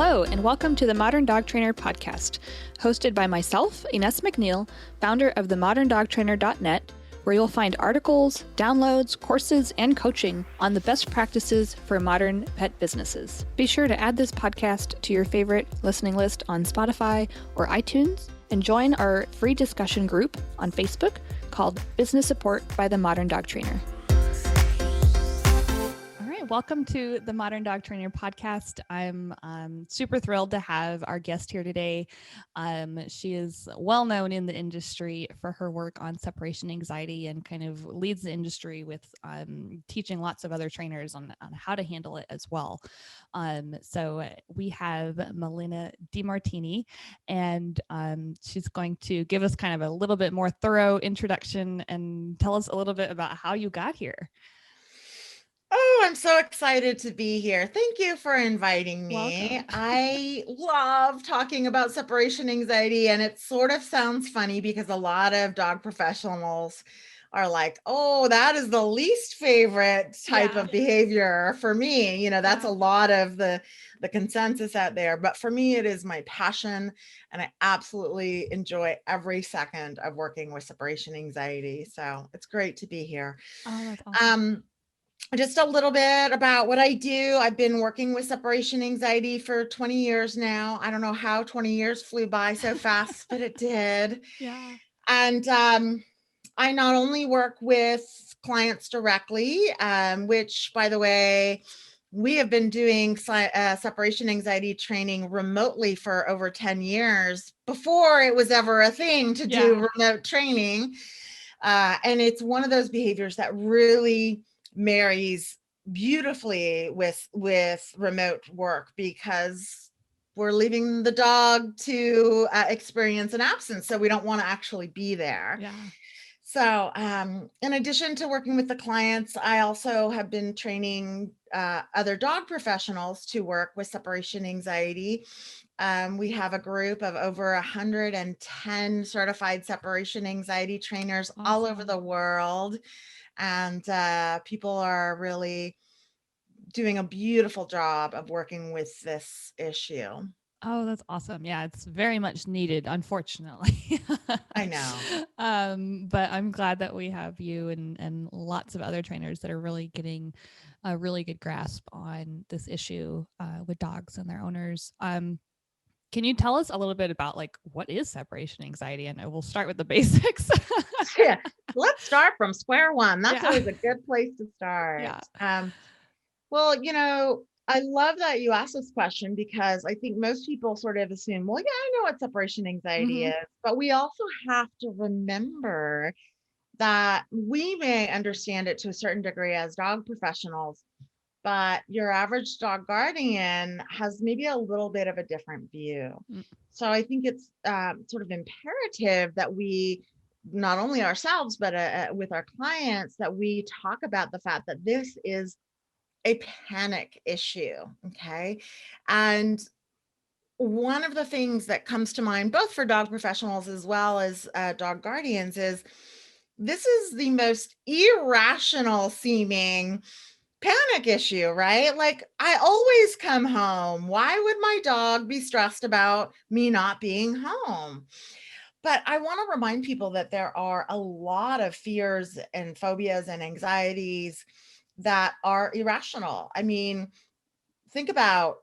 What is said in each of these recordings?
Hello, and welcome to the Modern Dog Trainer podcast, hosted by myself, Ines McNeil, founder of themoderndogtrainer.net, where you'll find articles, downloads, courses, and coaching on the best practices for modern pet businesses. Be sure to add this podcast to your favorite listening list on Spotify or iTunes, and join our free discussion group on Facebook called Business Support by the Modern Dog Trainer. Welcome to the Modern Dog Trainer podcast. I'm super thrilled to have our guest here today. She is well known in the industry for her work on separation anxiety and kind of leads the industry with teaching lots of other trainers on how to handle it as well. So we have Malena DeMartini, and she's going to give us kind of a little bit more thorough introduction and tell us a little bit about how you got here. Oh, I'm so excited to be here. Thank you for inviting me. Welcome. I love talking about separation anxiety, and it sort of sounds funny because a lot of dog professionals are like, oh, that is the least favorite type of behavior for me. You know, that's a lot of the consensus out there. But for me, it is my passion, and I absolutely enjoy every second of working with separation anxiety. So it's great to be here. Oh, that's awesome. Just a little bit about what I do. I've been working with separation anxiety for 20 years now. I don't know how 20 years flew by so fast, but it did. Yeah. And I not only work with clients directly, which, by the way, we have been doing separation anxiety training remotely for over 10 years before it was ever a thing to do remote training. And it's one of those behaviors that really marries beautifully with remote work, because we're leaving the dog to experience an absence, so we don't want to actually be there. So in addition to working with the clients, I also have been training other dog professionals to work with separation anxiety. We have a group of over 110 certified separation anxiety trainers all over the world. And people are really doing a beautiful job of working with this issue. Oh, that's awesome. Yeah, it's very much needed, unfortunately. I know. But I'm glad that we have you and lots of other trainers that are really getting a really good grasp on this issue with dogs and their owners. Can you tell us a little bit about what is separation anxiety? And we'll start with the basics. Yeah, let's start from square one. That's always a good place to start. Well, you know, I love that you asked this question, because I think most people sort of assume, well, yeah, I know what separation anxiety is, but we also have to remember that we may understand it to a certain degree as dog professionals, but your average dog guardian has maybe a little bit of a different view. So I think it's sort of imperative that we, not only ourselves, but with our clients, that we talk about the fact that this is a panic issue. Okay. And one of the things that comes to mind, both for dog professionals as well as dog guardians, is this is the most irrational seeming panic issue, right? Like, I always come home. Why would my dog be stressed about me not being home? But I want to remind people that there are a lot of fears and phobias and anxieties that are irrational. I mean, think about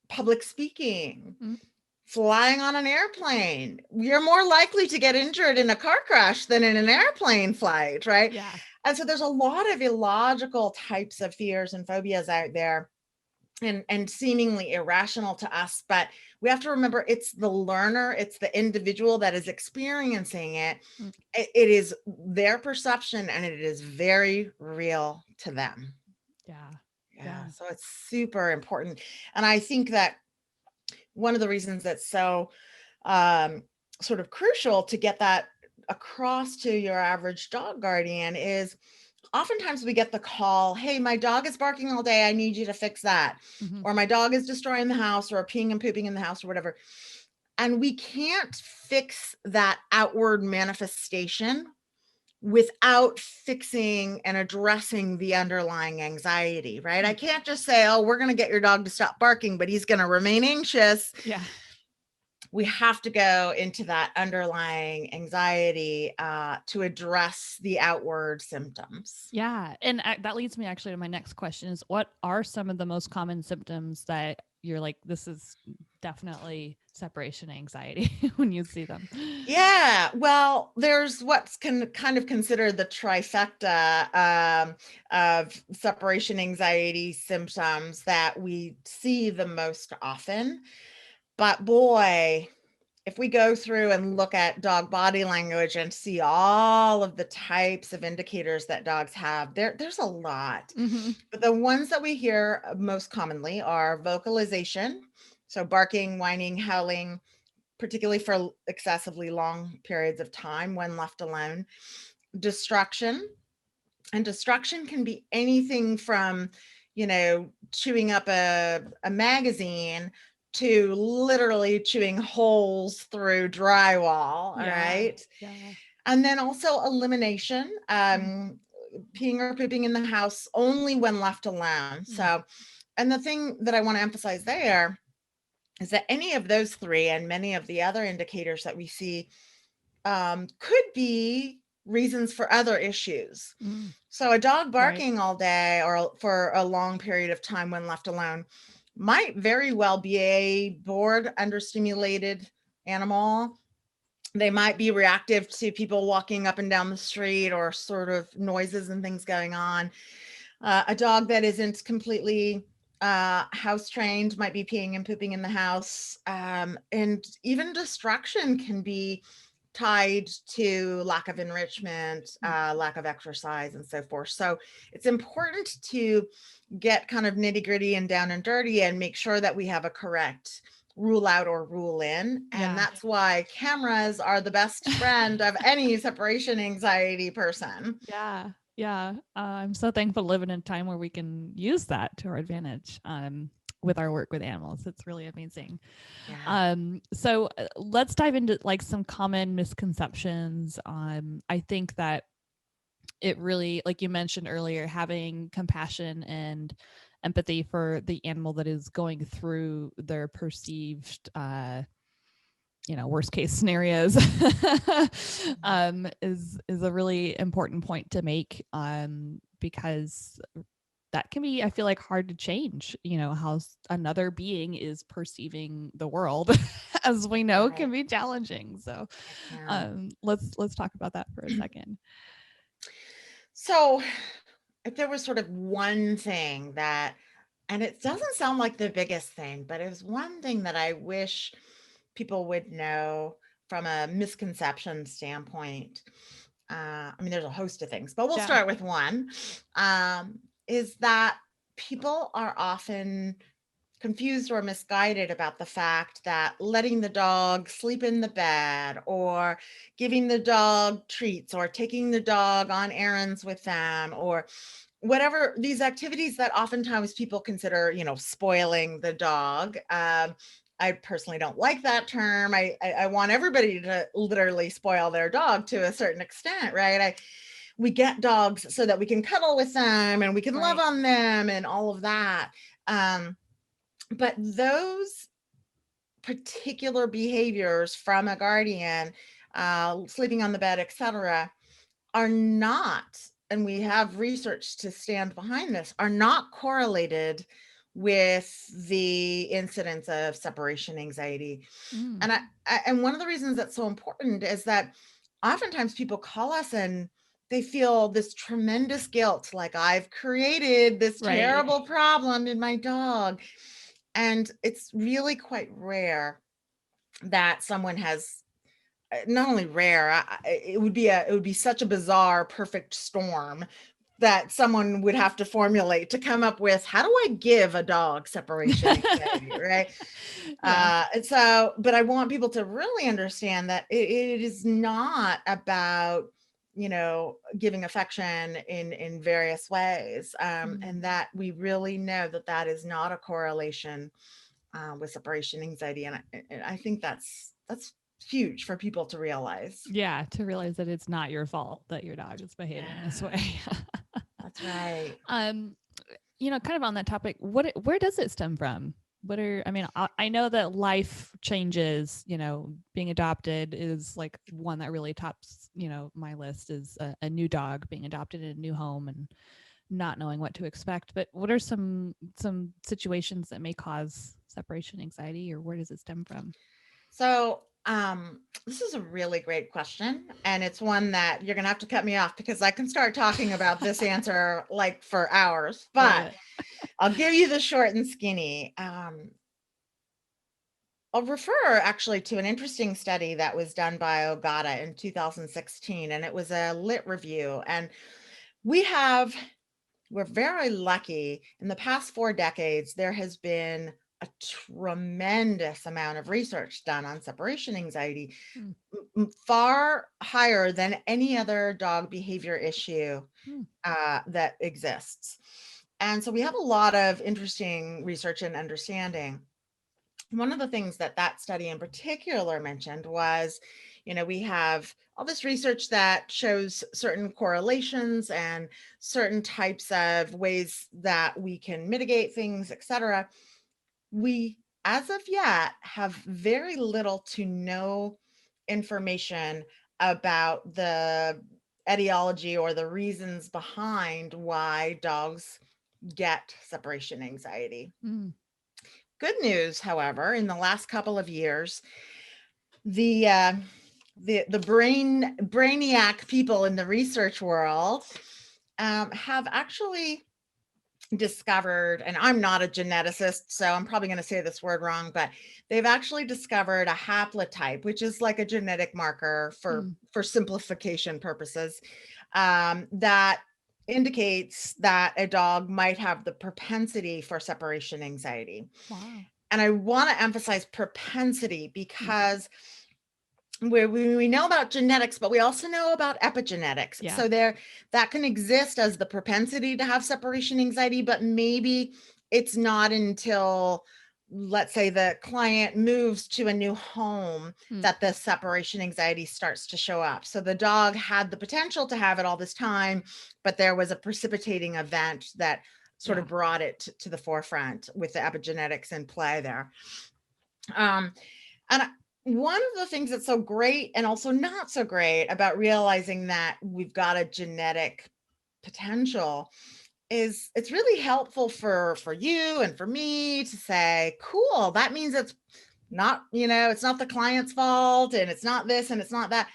public speaking, flying on an airplane. You're more likely to get injured in a car crash than in an airplane flight, right? Yeah. And so there's a lot of illogical types of fears and phobias out there, and seemingly irrational to us. But we have to remember, it's the learner, it's the individual that is experiencing it. It is their perception, and it is very real to them. Yeah. So it's super important. And I think that one of the reasons that's so sort of crucial to get that across to your average dog guardian is, oftentimes we get the call, hey, my dog is barking all day, I need you to fix that. Or my dog is destroying the house, or peeing and pooping in the house, or whatever. And we can't fix that outward manifestation without fixing and addressing the underlying anxiety, right? I can't just say, oh, we're going to get your dog to stop barking, but he's going to remain anxious. Yeah. We have to go into that underlying anxiety to address the outward symptoms. Yeah. And that leads me actually to my next question is, what are some of the most common symptoms that you're like, this is definitely separation anxiety when you see them? Yeah, well, there's what's kind of considered the trifecta of separation anxiety symptoms that we see the most often. But boy, if we go through and look at dog body language and see all of the types of indicators that dogs have, there's a lot. Mm-hmm. But the ones that we hear most commonly are vocalization, so barking, whining, howling, particularly for excessively long periods of time when left alone. Destruction, and destruction can be anything from, chewing up a magazine to literally chewing holes through drywall. All right. Yeah. And then also elimination, peeing or pooping in the house only when left alone. So, and the thing that I want to emphasize there is that any of those three and many of the other indicators that we see could be reasons for other issues. So a dog barking all day or for a long period of time when left alone might very well be a bored, understimulated animal. They might be reactive to people walking up and down the street or sort of noises and things going on. A dog that isn't completely house trained might be peeing and pooping in the house. And even destruction can be tied to lack of enrichment, lack of exercise, and so forth. So it's important to get kind of nitty gritty and down and dirty and make sure that we have a correct rule out or rule in. And that's why cameras are the best friend of any separation anxiety person. Yeah. Yeah. I'm so thankful to live in a time where we can use that to our advantage with our work with animals. It's really amazing. Yeah. So let's dive into like some common misconceptions. I think that it really, like you mentioned earlier, having compassion and empathy for the animal that is going through their perceived worst case scenarios is a really important point to make, because that can be, I feel like, hard to change, how another being is perceiving the world as we know can be challenging. So let's talk about that for a second. So if there was sort of one thing that, and it doesn't sound like the biggest thing, but it was one thing that I wish people would know from a misconception standpoint. I mean, there's a host of things, but we'll start with one, is that people are often confused or misguided about the fact that letting the dog sleep in the bed or giving the dog treats or taking the dog on errands with them or whatever these activities that oftentimes people consider, spoiling the dog. I personally don't like that term. I want everybody to literally spoil their dog to a certain extent, right? We get dogs so that we can cuddle with them and we can love on them and all of that. But those particular behaviors from a guardian, sleeping on the bed, etc., are not, and we have research to stand behind this, are not correlated with the incidence of separation anxiety. And one of the reasons that's so important is that oftentimes people call us and they feel this tremendous guilt, like I've created this terrible problem in my dog. And it's really quite rare that someone has, not only rare, it would be such a bizarre, perfect storm that someone would have to formulate to come up with, how do I give a dog separation anxiety, right? And so, but I want people to really understand that it is not about, giving affection in various ways, and that we really know that is not a correlation with separation anxiety. And I think that's huge for people to realize. Yeah, to realize that it's not your fault that your dog is behaving this way. That's right. Kind of on that topic, where does it stem from? I know that life changes, being adopted is like one that really tops, my list is a new dog being adopted in a new home and not knowing what to expect. But what are some situations that may cause separation anxiety, or where does it stem from? So, this is a really great question. And it's one that you're going to have to cut me off because I can start talking about this answer like for hours, but I'll give you the short and skinny. I'll refer actually to an interesting study that was done by Ogata in 2016, and it was a lit review. And we're very lucky. In the past 4 decades, there has been a tremendous amount of research done on separation anxiety, far higher than any other dog behavior issue that exists. And so we have a lot of interesting research and understanding. One of the things that study in particular mentioned was, we have all this research that shows certain correlations and certain types of ways that we can mitigate things, etc. We, as of yet, have very little to no information about the etiology or the reasons behind why dogs get separation anxiety. Good news, however, in the last couple of years, the brainiac people in the research world have actually discovered, and I'm not a geneticist, so I'm probably going to say this word wrong, but they've actually discovered a haplotype, which is like a genetic marker for simplification purposes, that indicates that a dog might have the propensity for separation anxiety. Wow. And I want to emphasize propensity because we know about genetics, but we also know about epigenetics. Yeah. So that can exist as the propensity to have separation anxiety, but maybe it's not until, let's say, the client moves to a new home that the separation anxiety starts to show up. So the dog had the potential to have it all this time, but there was a precipitating event that sort of brought it to the forefront with the epigenetics in play there. And one of the things that's so great and also not so great about realizing that we've got a genetic potential is it's really helpful for you and for me to say, cool, that means it's not, it's not the client's fault and it's not this and it's not that.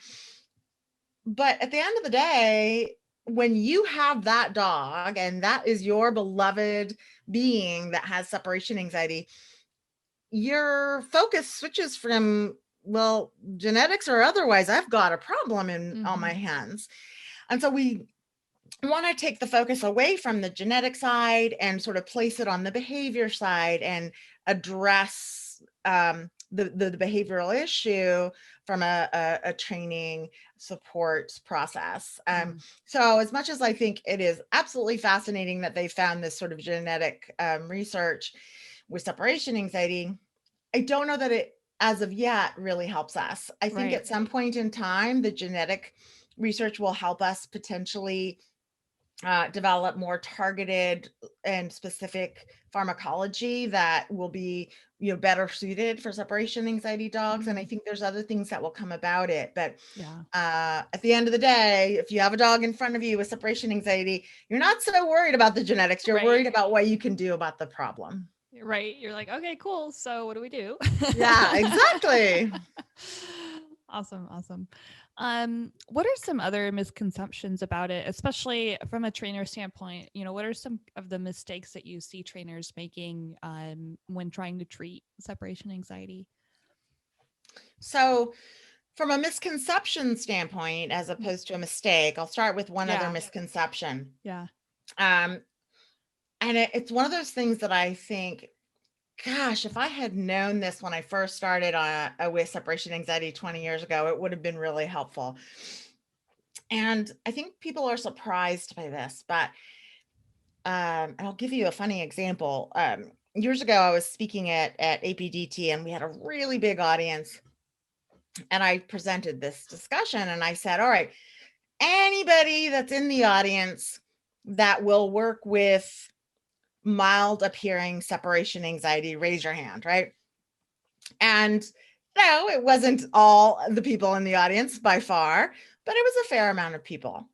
But at the end of the day, when you have that dog and that is your beloved being that has separation anxiety, your focus switches from, well, genetics or otherwise, I've got a problem on my hands. And so we want to take the focus away from the genetic side and sort of place it on the behavior side and address the behavioral issue from a training support process. So as much as I think it is absolutely fascinating that they found this sort of genetic research with separation anxiety, I don't know that it, as of yet, really helps us. I think at some point in time, the genetic research will help us potentially develop more targeted and specific pharmacology that will be, better suited for separation anxiety dogs. And I think there's other things that will come about it. But at the end of the day, if you have a dog in front of you with separation anxiety, you're not so worried about the genetics. You're worried about what you can do about the problem. Right. You're like, okay, cool. So what do we do? Yeah, exactly. Awesome. What are some other misconceptions about it, especially from a trainer standpoint? What are some of the mistakes that you see trainers making when trying to treat separation anxiety? So from a misconception standpoint, as opposed to a mistake, I'll start with one other misconception. And it's one of those things that I think, gosh, if I had known this when I first started with separation anxiety 20 years ago, it would have been really helpful. And I think people are surprised by this, but I'll give you a funny example. Years ago, I was speaking at APDT and we had a really big audience. And I presented this discussion and I said, all right, anybody that's in the audience that will work with mild appearing separation anxiety, raise your hand, right? And no, it wasn't all the people in the audience by far, but it was a fair amount of people.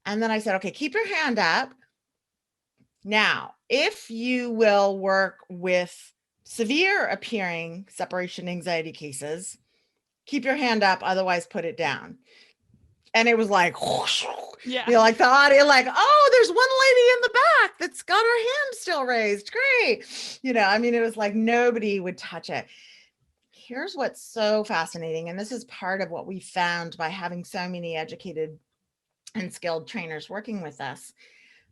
And then I said, okay, keep your hand up. Now, if you will work with severe appearing separation anxiety cases, keep your hand up, otherwise put it down. And it was like, whoosh, like the audio, like, oh, there's one lady in the back that's got her hand still raised. Great. I mean, it was like nobody would touch it. Here's what's so fascinating. And this is part of what we found by having so many educated and skilled trainers working with us.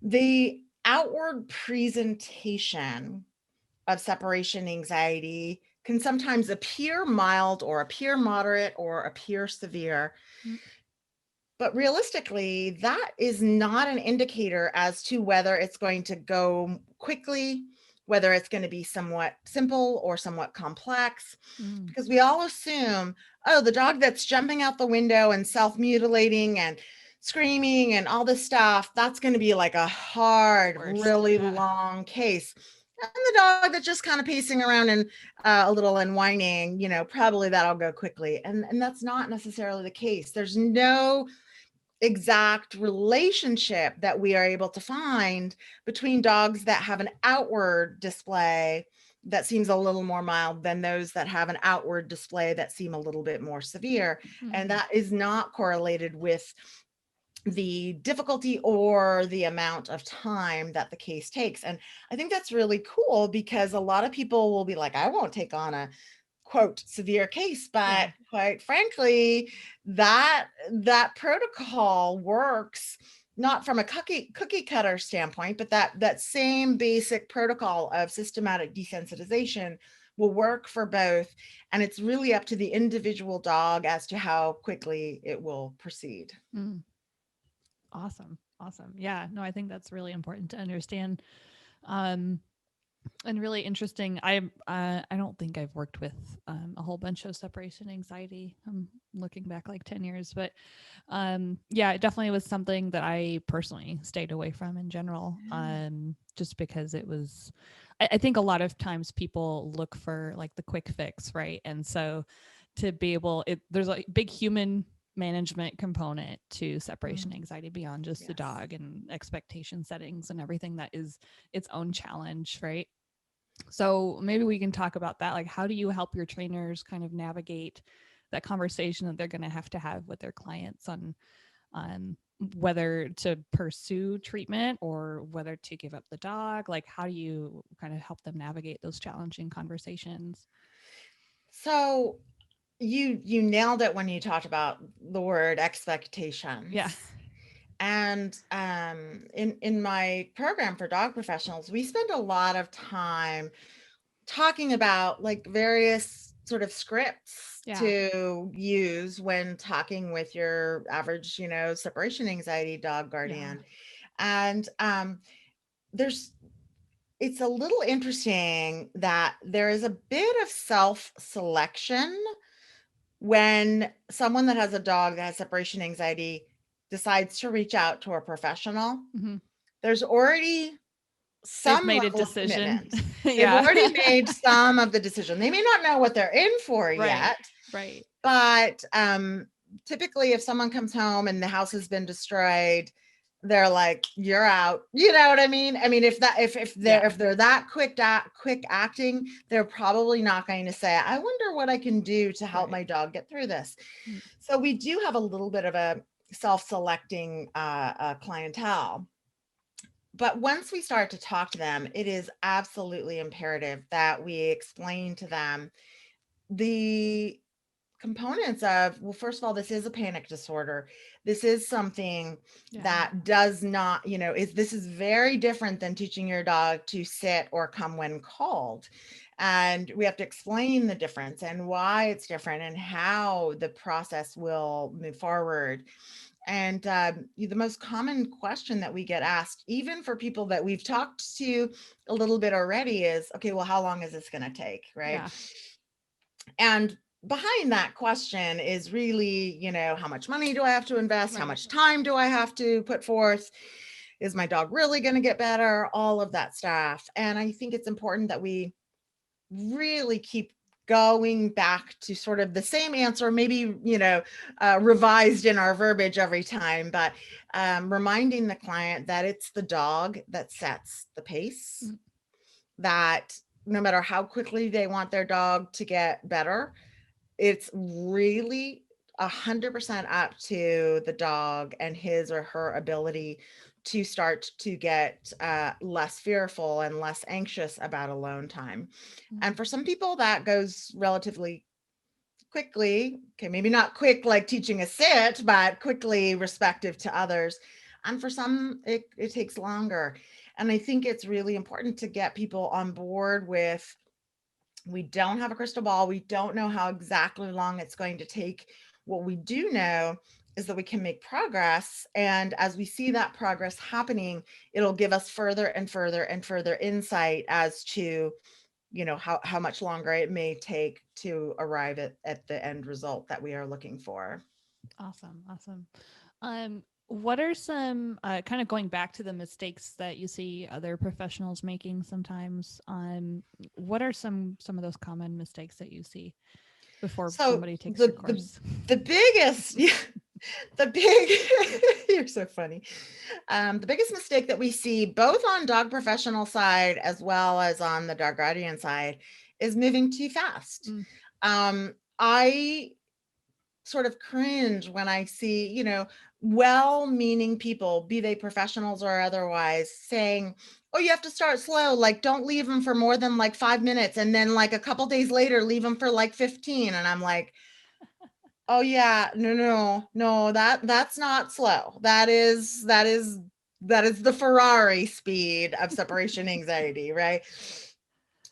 The outward presentation of separation anxiety can sometimes appear mild or appear moderate or appear severe. But realistically, that is not an indicator as to whether it's going to go quickly, whether it's going to be somewhat simple or somewhat complex, because we all assume, oh, the dog that's jumping out the window and self-mutilating and screaming and all this stuff, that's going to be like a hard, really long case. And the dog that's just kind of pacing around and a little and whining, probably that'll go quickly. And that's not necessarily the case. There's no exact relationship that we are able to find between dogs that have an outward display that seems a little more mild than those that have an outward display that seem a little bit more severe. And that is not correlated with the difficulty or the amount of time that the case takes. And I think that's really cool because a lot of people will be like, I won't take on a quote severe case, but quite frankly, that protocol works not from a cookie cutter standpoint, but that same basic protocol of systematic desensitization will work for both. And it's really up to the individual dog as to how quickly it will proceed. Awesome. Yeah, no, I think that's really important to understand. And really interesting. I don't think I've worked with a whole bunch of separation anxiety. I'm looking back like 10 years, but yeah, it definitely was something that I personally stayed away from in general. Just because it was, I think a lot of times people look for like the quick fix, right? And so to be able, there's a big human management component to separation anxiety beyond just the dog and expectation settings and everything that is its own challenge, right? So maybe we can talk about that. Like, how do you help your trainers kind of navigate that conversation that they're going to have with their clients on whether to pursue treatment or whether to give up the dog? Like, how do you kind of help them navigate those challenging conversations? So you nailed it when you talked about the word expectations. Yeah. And in my program for dog professionals, we spend a lot of time talking about like various sort of scripts to use when talking with your average, separation anxiety dog guardian. And it's a little interesting that there is a bit of self-selection when someone that has a dog that has separation anxiety decides to reach out to a professional. There's already some made level a decision. Of commitment. They've already made some of the decision. They may not know what they're in for yet. Right. But typically if someone comes home and the house has been destroyed, they're like, you're out. You know what I mean? I mean, if they're that quick acting, they're probably not going to say, I wonder what I can do to help my dog get through this. So we do have a little bit of a self-selecting clientele. But once we start to talk to them, it is absolutely imperative that we explain to them the components of, well, first of all, this is a panic disorder. This is something that does not, this is very different than teaching your dog to sit or come when called. And we have to explain the difference and why it's different and how the process will move forward. And the most common question that we get asked, even for people that we've talked to a little bit already, is, okay, well, how long is this going to take? Right. And behind that question is really, how much money do I have to invest? How Right. much time do I have to put forth? Is my dog really going to get better? All of that stuff. And I think it's important that we really keep going back to sort of the same answer, maybe, revised in our verbiage every time, but reminding the client that it's the dog that sets the pace, that no matter how quickly they want their dog to get better, it's really 100% up to the dog and his or her ability to start to get less fearful and less anxious about alone time. And for some people, that goes relatively quickly. Okay, maybe not quick like teaching a sit, but quickly respective to others. And for some, it takes longer. And I think it's really important to get people on board with, we don't have a crystal ball. We don't know how exactly long it's going to take. What we do know is that we can make progress. And as we see that progress happening, it'll give us further and further and further insight as to, how much longer it may take to arrive at the end result that we are looking for. Awesome. Awesome. What are some kind of going back to the mistakes that you see other professionals making sometimes? What are some of those common mistakes that you see before So somebody takes your the course? the biggest, yeah, the big you're so funny. The biggest mistake that we see both on dog professional side as well as on the dog guardian side is moving too fast. I sort of cringe when I see, well-meaning people, be they professionals or otherwise, saying, "Oh, you have to start slow. Like, don't leave them for more than like 5 minutes, and then like a couple days later, leave them for like 15." And I'm like, "Oh yeah, no, that's not slow. That is the Ferrari speed of separation anxiety, right?"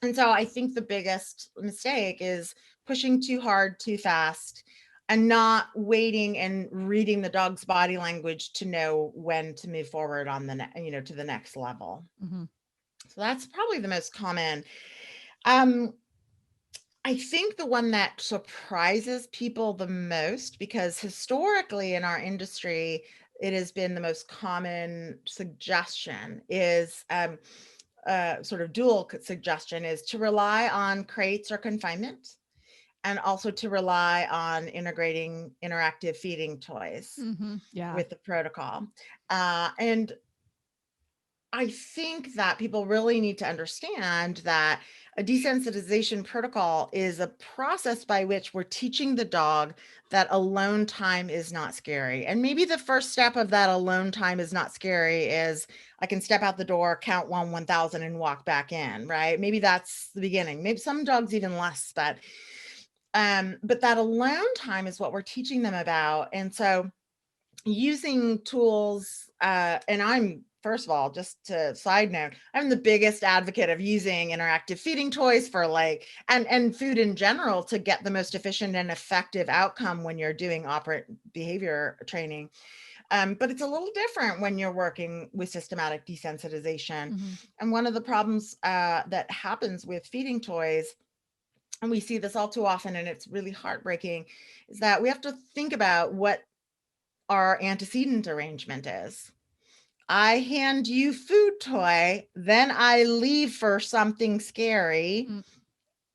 And so I think the biggest mistake is pushing too hard, too fast, and not waiting and reading the dog's body language to know when to move forward on to the next level. Mm-hmm. So that's probably the most common. Um, I think the one that surprises people the most, because historically in our industry, it has been the most common suggestion, is sort of dual suggestion, is to rely on crates or confinement, and also to rely on integrating interactive feeding toys Yeah. with the protocol. And I think that people really need to understand that a desensitization protocol is a process by which we're teaching the dog that alone time is not scary. And maybe the first step of that alone time is not scary is I can step out the door, count 1,000 and walk back in, right? Maybe that's the beginning. Maybe some dogs even less, but that alone time is what we're teaching them about. And so using tools, and I'm, first of all, just to side note, I'm the biggest advocate of using interactive feeding toys for and food in general to get the most efficient and effective outcome when you're doing operant behavior training. But it's a little different when you're working with systematic desensitization. And one of the problems that happens with feeding toys, and we see this all too often, and it's really heartbreaking, is that we have to think about what our antecedent arrangement is. I hand you food toy, then I leave for something scary.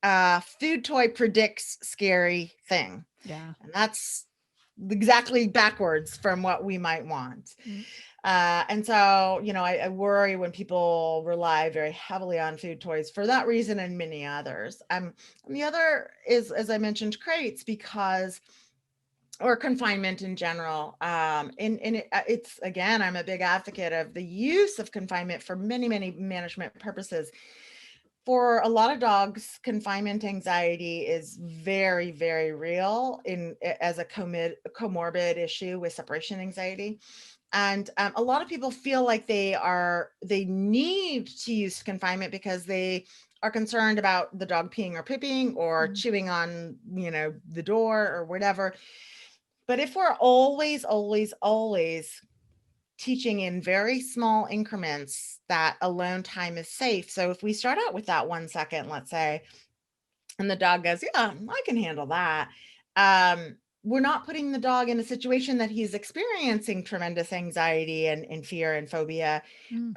Food toy predicts scary thing. Yeah. And that's exactly backwards from what we might want. And so, I worry when people rely very heavily on food toys for that reason and many others. And the other is, as I mentioned, crates, because or confinement in general. It's, again, I'm a big advocate of the use of confinement for many, many management purposes. For a lot of dogs, confinement anxiety is very, very real as a comorbid issue with separation anxiety. And a lot of people feel like they need to use confinement because they are concerned about the dog peeing or pooping or chewing on, the door or whatever. But if we're always, always, always teaching in very small increments that alone time is safe. So if we start out with that 1 second, let's say, And the dog goes, yeah, I can handle that. We're not putting the dog in a situation that he's experiencing tremendous anxiety and fear and phobia.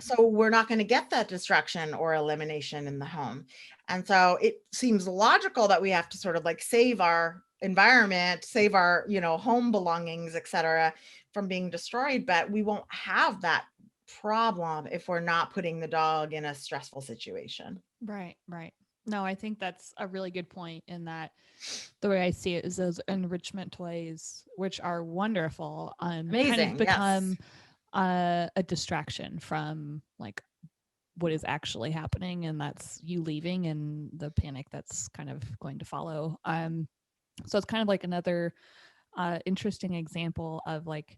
So we're not going to get that destruction or elimination in the home. And so it seems logical that we have to sort of like save our environment, save our, home belongings, et cetera, from being destroyed. But we won't have that problem if we're not putting the dog in a stressful situation. Right, right. No, I think that's a really good point in that the way I see it is those enrichment toys, which are wonderful, Amazing, kind of become yes. a distraction from like what is actually happening, and that's you leaving and the panic that's kind of going to follow. So it's kind of like another interesting example of like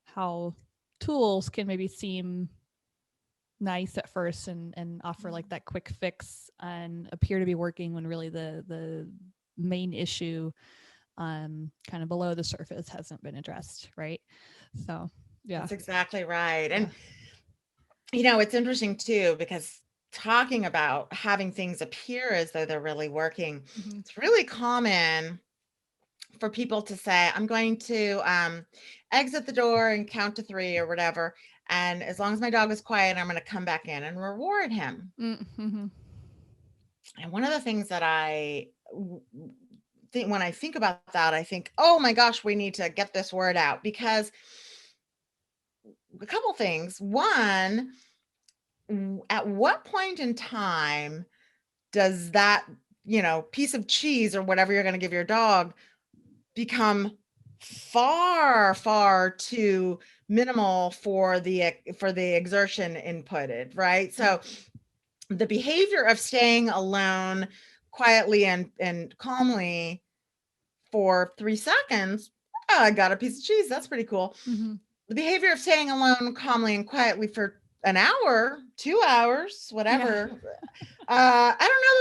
how tools can maybe seem nice at first and offer like that quick fix and appear to be working when really the main issue kind of below the surface hasn't been addressed, right? So yeah, that's exactly right. And it's interesting too, because talking about having things appear as though they're really working, it's really common for people to say, I'm going to exit the door and count to 3 or whatever. And as long as my dog is quiet, I'm going to come back in and reward him. Mm-hmm. And one of the things that think when I think about that, I think, oh my gosh, we need to get this word out, because a couple things. One, at what point in time does that, piece of cheese or whatever you're going to give your dog become far, far too minimal for the exertion inputted, right? So the behavior of staying alone quietly and calmly for 3 seconds, oh, I got a piece of cheese. That's pretty cool. The behavior of staying alone calmly and quietly for an hour, 2 hours, whatever. I don't know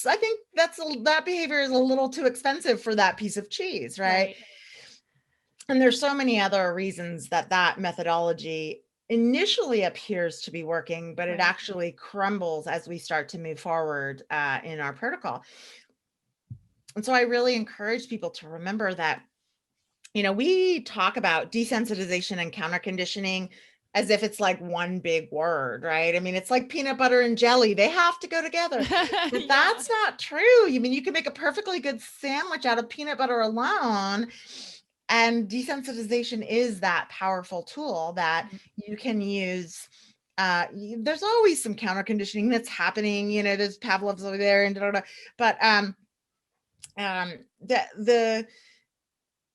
I think that behavior is a little too expensive for that piece of cheese, right? And there's so many other reasons that methodology initially appears to be working, but it actually crumbles as we start to move forward in our protocol. And so I really encourage people to remember that, we talk about desensitization and counter conditioning as if it's like one big word, right? I mean, it's like peanut butter and jelly. They have to go together. But that's not true. I mean, you can make a perfectly good sandwich out of peanut butter alone. And desensitization is that powerful tool that you can use. There's always some counter conditioning that's happening. There's Pavlov's over there and but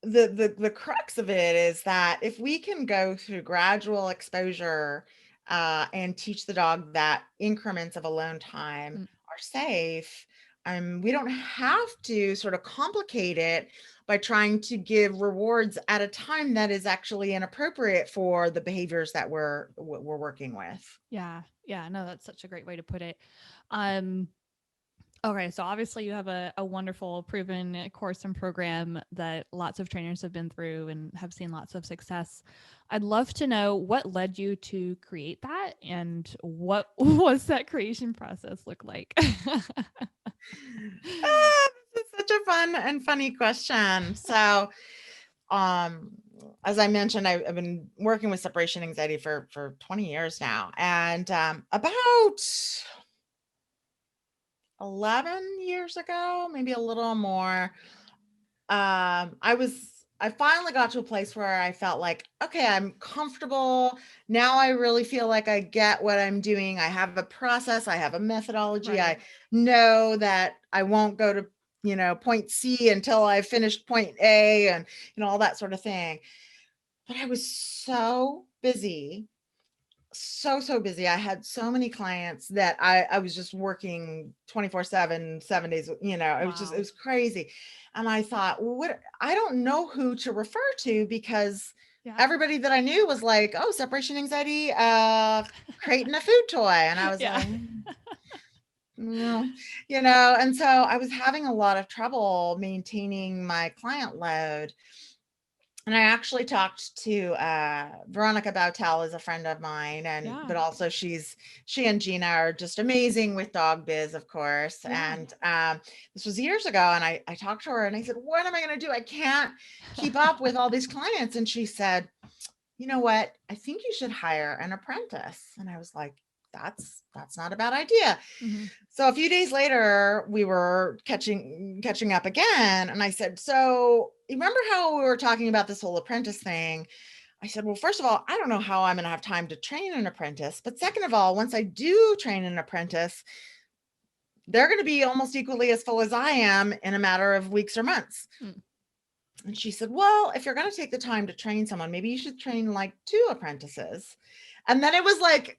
the crux of it is that if we can go through gradual exposure and teach the dog that increments of alone time are safe, we don't have to sort of complicate it by trying to give rewards at a time that is actually inappropriate for the behaviors that we're working with. Yeah. No, that's such a great way to put it. Okay, so obviously you have a wonderful proven course and program that lots of trainers have been through and have seen lots of success. I'd love to know what led you to create that and what was that creation process look like? This is such a fun and funny question. So, as I mentioned, I've been working with separation anxiety for 20 years now. And about 11 years ago, maybe a little more, I finally got to a place where I felt like, okay, I'm comfortable. Now I really feel like I get what I'm doing. I have a process, I have a methodology. I know that I won't go to, point C until I finished point A and, all that sort of thing. But I was so busy, so busy. I had so many clients that I was just working 24/7, 7 days, it was crazy. And I thought, well, I don't know who to refer to, because everybody that I knew was like, oh, separation anxiety, creating a food toy. And I was like, no, and so I was having a lot of trouble maintaining my client load. And I actually talked to Veronica Bautel is a friend of mine, but also she and Gina are just amazing with dog biz, of course. Yeah. And this was years ago, and I talked to her and I said, what am I going to do? I can't keep up with all these clients. And she said, you know what? I think you should hire an apprentice. And I was like, that's not a bad idea. Mm-hmm. So a few days later, we were catching up again. And I said, so you remember how we were talking about this whole apprentice thing? I said, well, first of all, I don't know how I'm going to have time to train an apprentice. But second of all, once I do train an apprentice, they're going to be almost equally as full as I am in a matter of weeks or months. Mm. And she said, well, if you're going to take the time to train someone, maybe you should train like 2 apprentices. And then it was like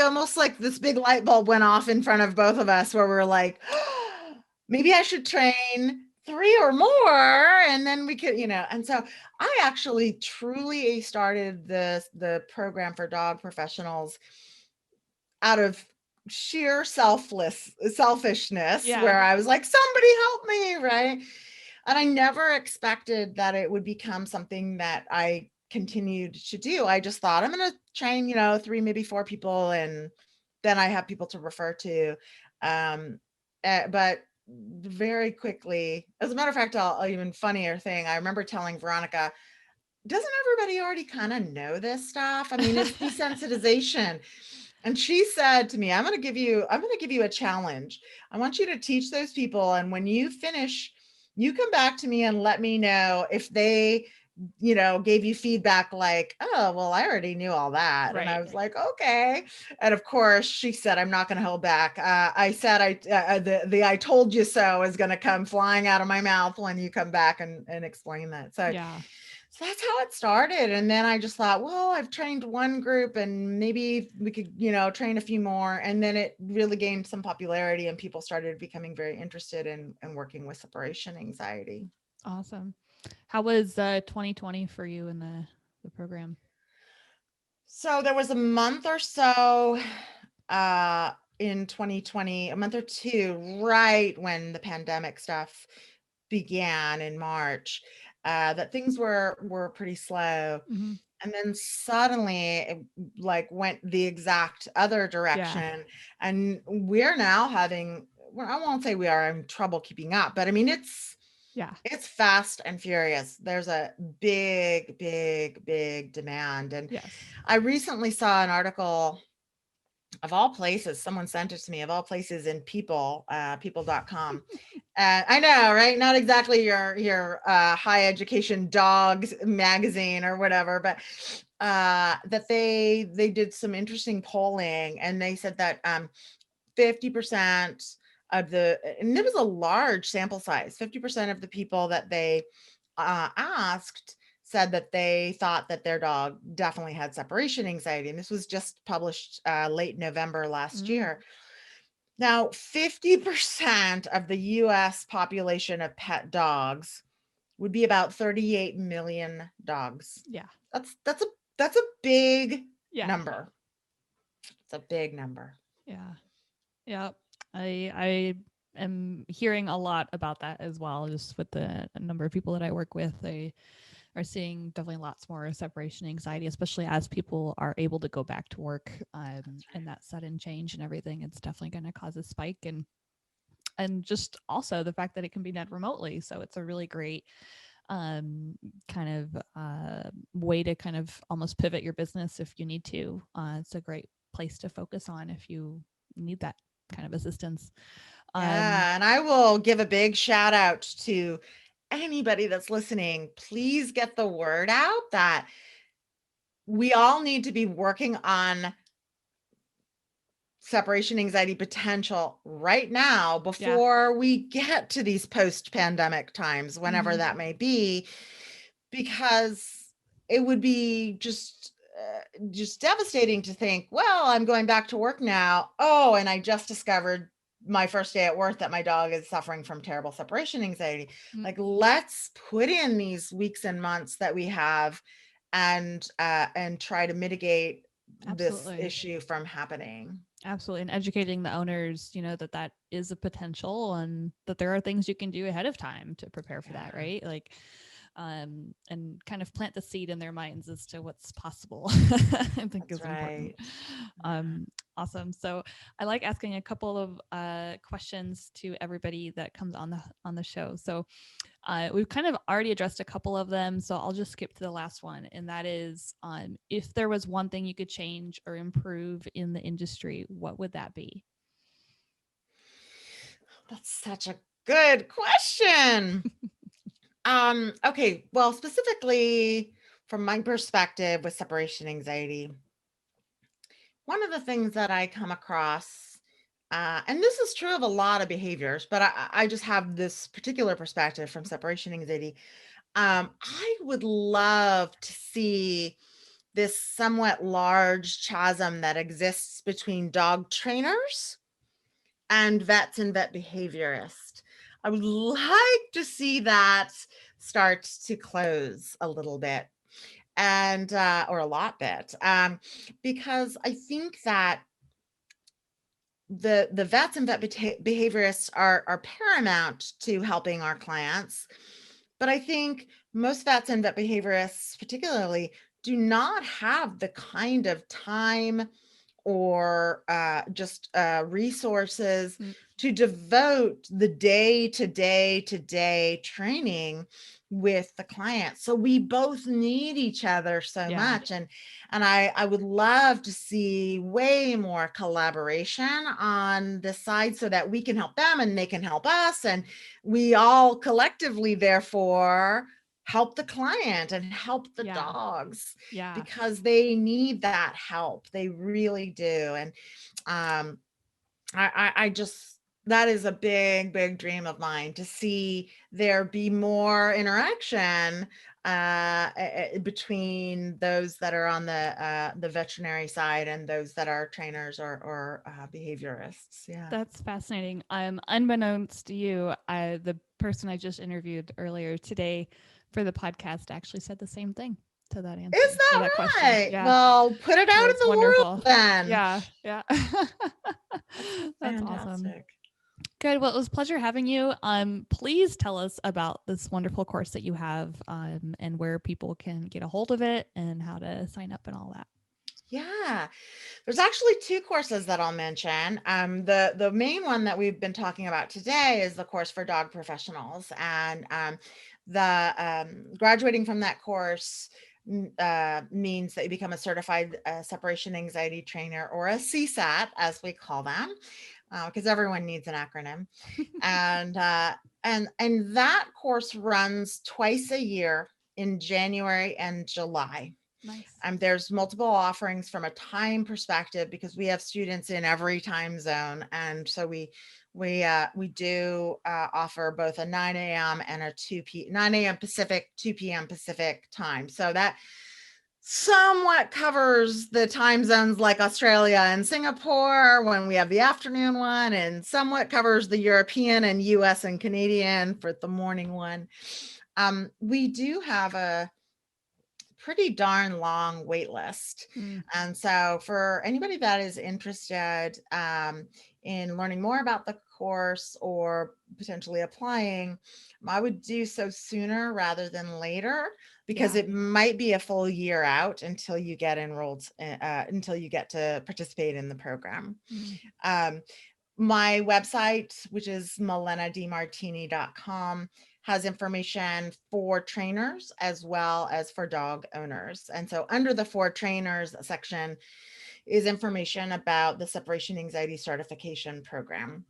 almost like this big light bulb went off in front of both of us where we're like, oh, maybe I should train 3 or more. And then we could, and so I actually truly started the program for dog professionals out of sheer selfishness, where I was like, somebody help me. Right. And I never expected that it would become something that I continued to do. I just thought I'm going to train, 3, maybe 4 people, and then I have people to refer to. But very quickly, as a matter of fact, I'll even funnier thing. I remember telling Veronica, doesn't everybody already kind of know this stuff? I mean, it's desensitization. And she said to me, I'm going to give you a challenge. I want you to teach those people. And when you finish, you come back to me and let me know if they, gave you feedback like, oh, well, I already knew all that. Right. And I was like, okay. And of course she said, I'm not going to hold back. I said, I told you so is going to come flying out of my mouth when you come back and explain that. So yeah. So that's how it started. And then I just thought, well, I've trained one group and maybe we could, train a few more. And then it really gained some popularity and people started becoming very interested in working with separation anxiety. Awesome. How was 2020 for you in the program? So there was a month or so in 2020, a month or 2, right when the pandemic stuff began in March, that things were pretty slow. Mm-hmm. And then suddenly it went the exact other direction. Yeah. And we're now having, well, I won't say we are in trouble keeping up, but I mean, it's fast and furious. There's a big demand. And yes. I recently saw an article, of all places, someone sent it to me, of all places, in people.com. I know, right? Not exactly your high education dogs magazine or whatever, but that they did some interesting polling, and they said that 50% of and it was a large sample size, 50% of the people that they asked said that they thought that their dog definitely had separation anxiety. And this was just published late November last year. Now, 50% of the US population of pet dogs would be about 38 million dogs. Yeah. That's a big number. It's a big number. Yeah. Yeah. I am hearing a lot about that as well, just with the number of people that I work with. They are seeing definitely lots more separation anxiety, especially as people are able to go back to work, and that sudden change and everything. It's definitely going to cause a spike, and just also the fact that it can be done remotely. So it's a really great kind of way to kind of almost pivot your business if you need to. It's a great place to focus on if you need that kind of assistance. Yeah, and I will give a big shout out to anybody that's listening. Please get the word out that we all need to be working on separation anxiety potential right now before we get to these post-pandemic times, whenever that may be, because it would be just devastating to think, well, I'm going back to work now. Oh, and I just discovered my first day at work that my dog is suffering from terrible separation anxiety. Like, let's put in these weeks and months that we have and try to mitigate this issue from happening. Absolutely. And educating the owners, that is a potential and that there are things you can do ahead of time to prepare for that, right? Like, and kind of plant the seed in their minds as to what's possible. I think That's is important. right. Awesome. So I like asking a couple of questions to everybody that comes on the show. So we've kind of already addressed a couple of them, so I'll just skip to the last one, and that is if there was one thing you could change or improve in the industry, what would that be? That's such a good question. Okay, well, specifically from my perspective with separation anxiety, one of the things that I come across, and this is true of a lot of behaviors, but I just have this particular perspective from separation anxiety. I would love to see this somewhat large chasm that exists between dog trainers and vets and vet behaviorists. I would like to see that start to close a little bit and or a lot bit, because I think that the vets and vet behaviorists are paramount to helping our clients, but I think most vets and vet behaviorists particularly do not have the kind of time or just resources Mm, to devote the day-to-day training with the client. So we both need each other so yeah. much. And I would love to see way more collaboration on this side so that we can help them and they can help us. And we all collectively, therefore, help the client and help the Yeah. dogs Yeah. because they need that help. They really do. And um, I just, that is a big dream of mine to see there be more interaction between those that are on the veterinary side and those that are trainers or behaviorists. Yeah. That's fascinating. Unbeknownst to you, the person I just interviewed earlier today for the podcast actually said the same thing to that answer, Is to that that question. right? Yeah. Well, put it So out in it's the world wonderful. then. Yeah. Yeah. That's That's awesome. fantastic. Good. Well, it was a pleasure having you. Please tell us about this wonderful course that you have, and where people can get a hold of it and how to sign up and all that. Yeah, there's actually two courses that I'll mention. The main one that we've been talking about today is the course for dog professionals, and the graduating from that course means that you become a certified separation anxiety trainer, or a CSAT, as we call them, because everyone needs an acronym. And and that course runs twice a year in January and July. Nice. There's multiple offerings from a time perspective because we have students in every time zone, and so we do offer both a 9 a.m. and a 9 a.m. Pacific, 2 p.m. Pacific time. So that somewhat covers the time zones like Australia and Singapore when we have the afternoon one, and somewhat covers the European and US and Canadian for the morning one. We do have a pretty darn long wait list. Mm. And so for anybody that is interested in learning more about the course or potentially applying, I would do so sooner rather than later, because Yeah. it might be a full year out until you get enrolled, until you get to participate in the program. Mm. Um, my website, which is MalenaDeMartini.com, has information for trainers as well as for dog owners. And so under the for trainers section is information about the separation anxiety certification program.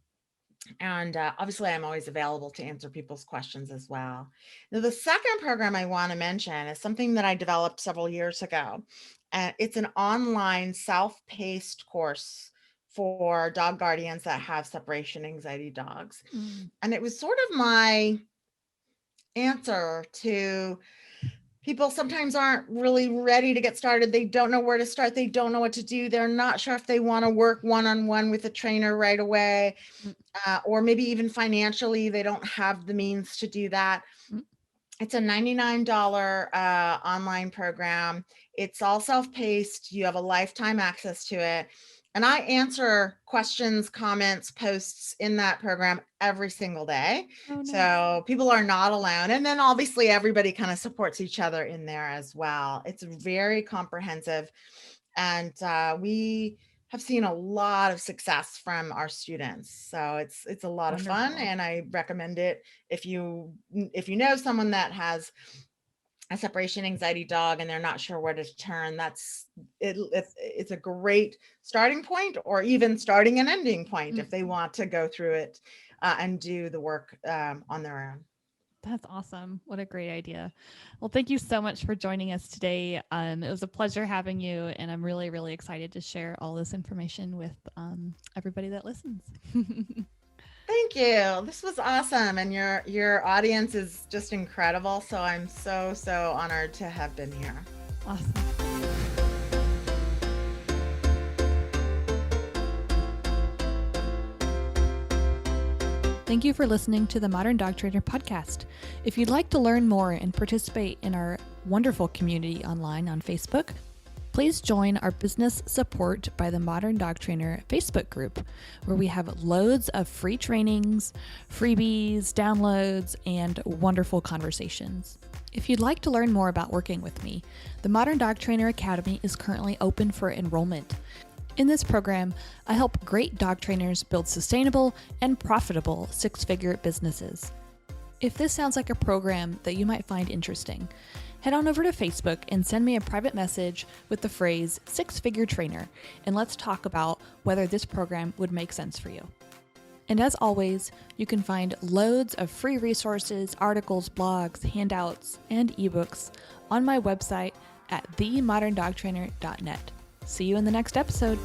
And obviously, I'm always available to answer people's questions as well. Now, the second program I want to mention is something that I developed several years ago. It's an online self-paced course for dog guardians that have separation anxiety dogs. Mm. And it was sort of my answer to people sometimes aren't really ready to get started. They don't know where to start. They don't know what to do. They're not sure if they want to work one-on-one with a trainer right away, Mm. or maybe even financially, they don't have the means to do that. Mm. It's a $99 online program. It's all self-paced. You have a lifetime access to it. And I answer questions, comments, posts in that program every single day. Oh, nice. So people are not alone. And then obviously everybody kind of supports each other in there as well. It's very comprehensive. And we have seen a lot of success from our students. So it's a lot Wonderful. Of fun, and I recommend it if you know someone that has a separation anxiety dog and they're not sure where to turn. It's a great starting point, or even starting and ending point if they want to go through it and do the work on their own. That's awesome. What a great idea. Well, thank you so much for joining us today. It was a pleasure having you, and I'm really, really excited to share all this information with everybody that listens. Thank you. This was awesome. And your audience is just incredible. So I'm so honored to have been here. Awesome. Thank you for listening to the Modern Dog Trainer podcast. If you'd like to learn more and participate in our wonderful community online on Facebook, please join our Business Support by the Modern Dog Trainer Facebook group, where we have loads of free trainings, freebies, downloads, and wonderful conversations. If you'd like to learn more about working with me, the Modern Dog Trainer Academy is currently open for enrollment. In this program, I help great dog trainers build sustainable and profitable six-figure businesses. If this sounds like a program that you might find interesting, head on over to Facebook and send me a private message with the phrase six-figure trainer, and let's talk about whether this program would make sense for you. And as always, you can find loads of free resources, articles, blogs, handouts, and ebooks on my website at themoderndogtrainer.net. See you in the next episode.